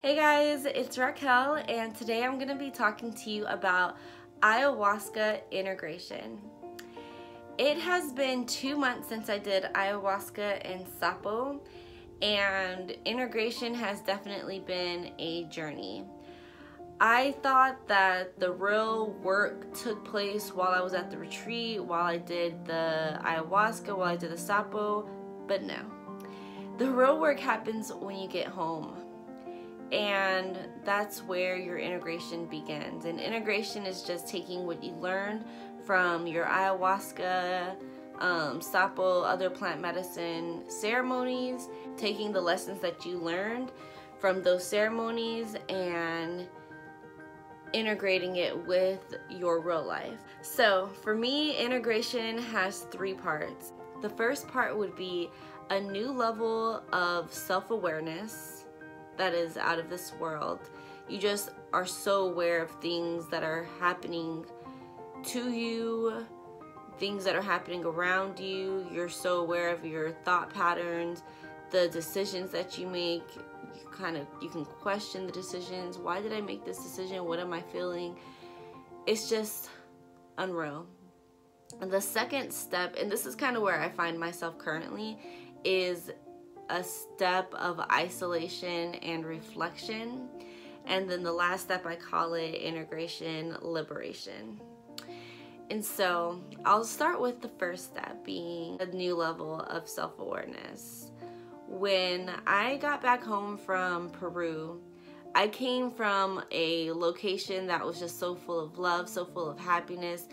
Hey guys, it's Raquel, and today I'm going to be talking to you about ayahuasca integration. It has been 2 months since I did ayahuasca and sapo, and integration has definitely been a journey. I thought that the real work took place while I was at the retreat, while I did the ayahuasca, while I did the sapo, but no. The real work happens when you get home. And that's where your integration begins. And integration is just taking what you learned from your ayahuasca, sapo, other plant medicine ceremonies, taking the lessons that you learned from those ceremonies and integrating it with your real life. So for me, integration has 3 parts. The first part would be a new level of self-awareness that is out of this world. You just are so aware of things that are happening to you, things that are happening around you. You're so aware of your thought patterns, the decisions that you make. You can question the decisions. Why did I make this decision? What am I feeling? It's just unreal. And the second step, and this is kind of where I find myself currently, is a step of isolation and reflection. And then the last step, I call it integration, liberation. And so I'll start with the first step, being a new level of self-awareness. When I got back home from Peru, I came from a location that was just so full of love, so full of happiness.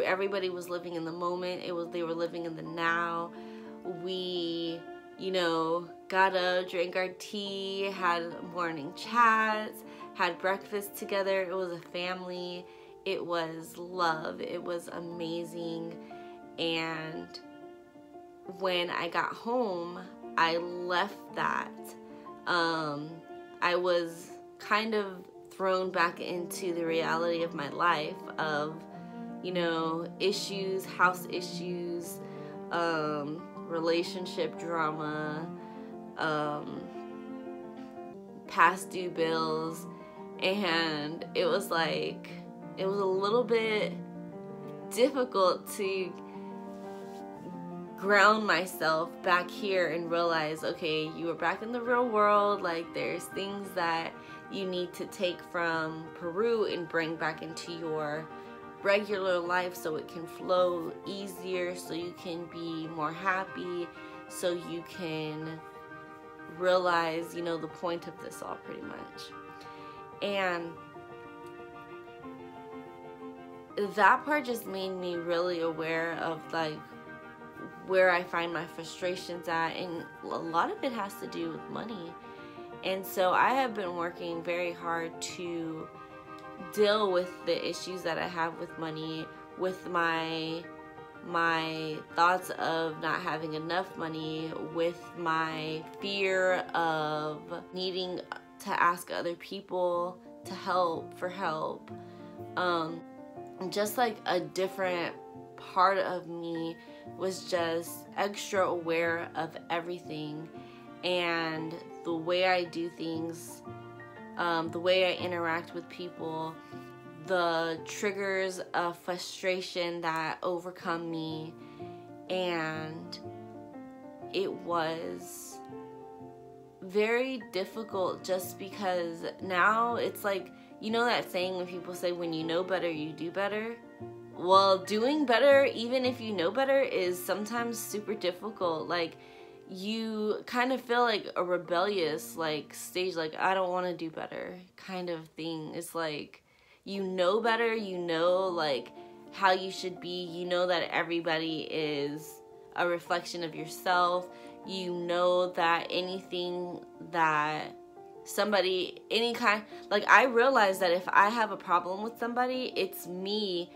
Everybody was living in the moment. They were living in the now. We got up, drank our tea, had morning chats, had breakfast together. It was a family. It was love. It was amazing. And when I got home, I left that. I was kind of thrown back into the reality of my life of, issues, house issues, relationship drama, past due bills, and it was a little bit difficult to ground myself back here and realize, okay, you are back in the real world. There's things that you need to take from Peru and bring back into your regular life so it can flow easier, so you can be more happy, so you can realize, the point of this all, pretty much. And that part just made me really aware of where I find my frustrations at, and a lot of it has to do with money. And so I have been working very hard to deal with the issues that I have with money, with my thoughts of not having enough money, with my fear of needing to ask other people for help. Just a different part of me was just extra aware of everything, and the way I do things, the way I interact with people, the triggers of frustration that overcome me. And it was very difficult just because now it's that saying when people say, when you know better, you do better? Well, doing better, even if you know better, is sometimes super difficult. You kind of feel like a rebellious stage, I don't want to do better kind of thing. It's you know better, how you should be, that everybody is a reflection of yourself. That anything that somebody, I realize that if I have a problem with somebody, it's me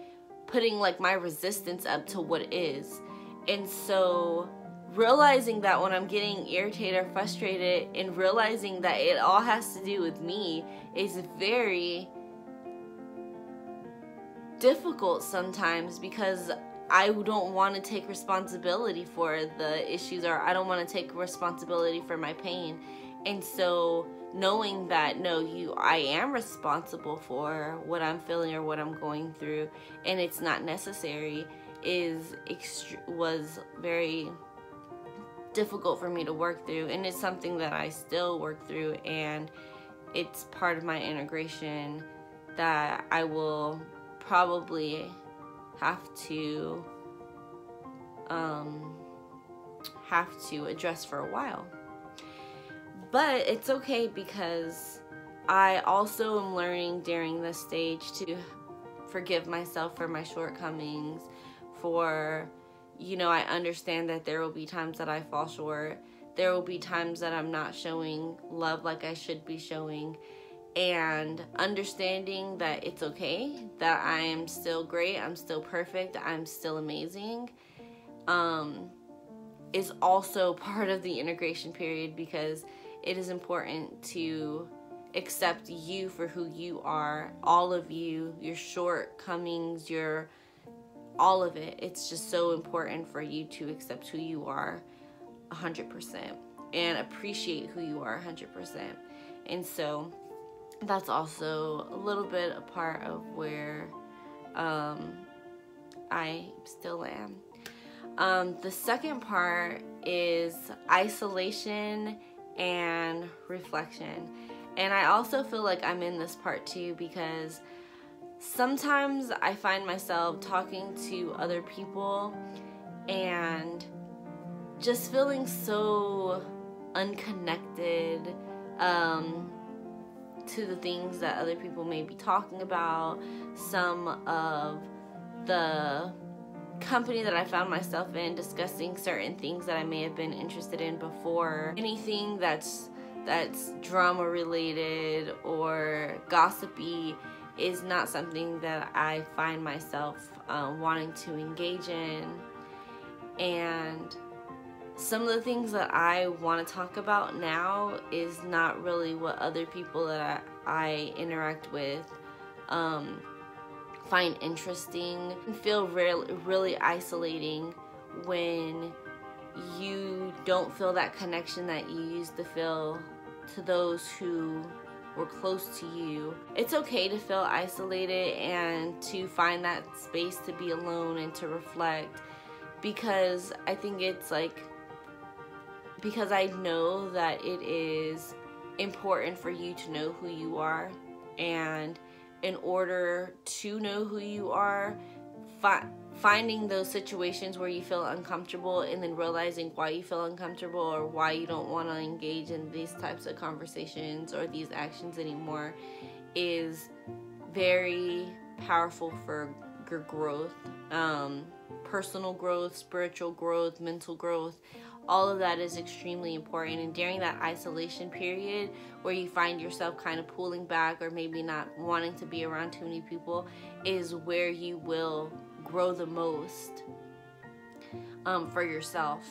putting my resistance up to what is. And so realizing that when I'm getting irritated or frustrated, and realizing that it all has to do with me, is very difficult sometimes, because I don't want to take responsibility for the issues, or I don't want to take responsibility for my pain. And so knowing that, no, I am responsible for what I'm feeling or what I'm going through, and it's not necessary, was very difficult for me to work through. And it's something that I still work through, and it's part of my integration that I will probably have to address for a while. But it's okay, because I also am learning during this stage to forgive myself for my shortcomings, for, I understand that there will be times that I fall short. There will be times that I'm not showing love like I should be showing, and understanding that it's okay, that I am still great, I'm still perfect, I'm still amazing, is also part of the integration period, because it is important to accept you for who you are, all of you, your shortcomings, all of it. It's just so important for you to accept who you are 100% and appreciate who you are 100%. And so that's also a little bit a part of where I still am. The second part is isolation and reflection. And I also feel like I'm in this part too, because sometimes I find myself talking to other people and just feeling so unconnected to the things that other people may be talking about. Some of the company that I found myself in discussing certain things that I may have been interested in before. Anything that's drama related or gossipy is not something that I find myself wanting to engage in. And some of the things that I want to talk about now is not really what other people that I interact with find interesting. It can feel really isolating when you don't feel that connection that you used to feel to those who were close to you. It's okay to feel isolated and to find that space to be alone and to reflect, because I think it's because I know that it is important for you to know who you are, and in order to know who you are, finding those situations where you feel uncomfortable and then realizing why you feel uncomfortable or why you don't want to engage in these types of conversations or these actions anymore is very powerful for your growth, personal growth, spiritual growth, mental growth. All of that is extremely important. And during that isolation period where you find yourself kind of pulling back or maybe not wanting to be around too many people is where you will grow the most for yourself.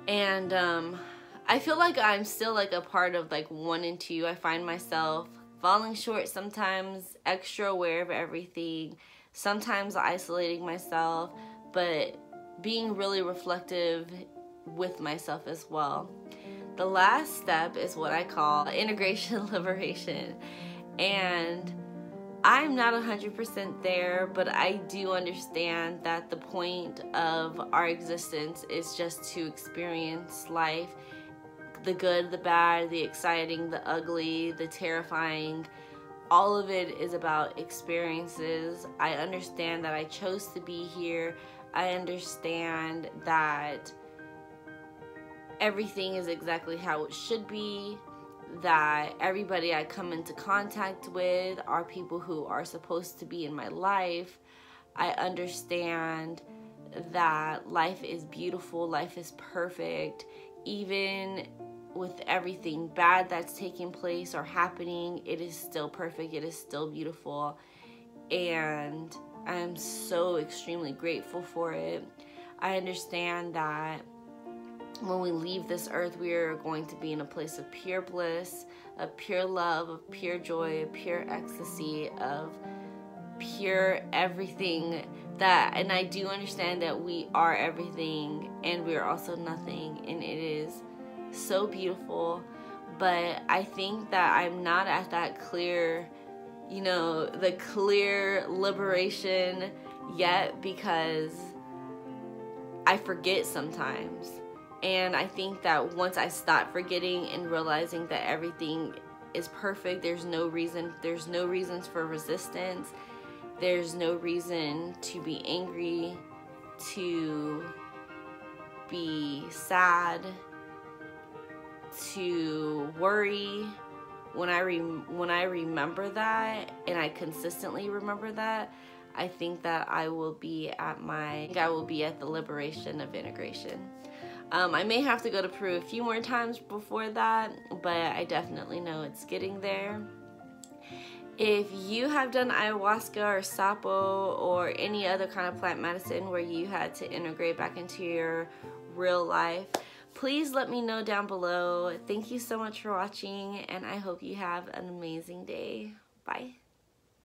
And I feel like I'm still a part of 1 and 2. I find myself falling short sometimes, extra aware of everything, sometimes isolating myself, but being really reflective with myself as well. The last step is what I call integration liberation. And I'm not 100% there, but I do understand that the point of our existence is just to experience life, the good, the bad, the exciting, the ugly, the terrifying. All of it is about experiences. I understand that I chose to be here. I understand that everything is exactly how it should be, that everybody I come into contact with are people who are supposed to be in my life. I understand that life is beautiful, life is perfect, even with everything bad that's taking place or happening, it is still perfect, it is still beautiful, and I am so extremely grateful for it. I understand that when we leave this earth, we are going to be in a place of pure bliss, of pure love, of pure joy, of pure ecstasy, of pure everything. And I do understand that we are everything and we are also nothing, and it is so beautiful, but I think that I'm not at that clear, you know, the clear liberation yet, because I forget sometimes. And I think that once I stop forgetting and realizing that everything is perfect, there's no reasons for resistance, there's no reason to be angry, to be sad, to worry. When I remember that, and I consistently remember that, I think that I will be at the liberation of integration. I may have to go to Peru a few more times before that, but I definitely know it's getting there. If you have done ayahuasca or sapo or any other kind of plant medicine where you had to integrate back into your real life, please let me know down below. Thank you so much for watching, and I hope you have an amazing day. Bye.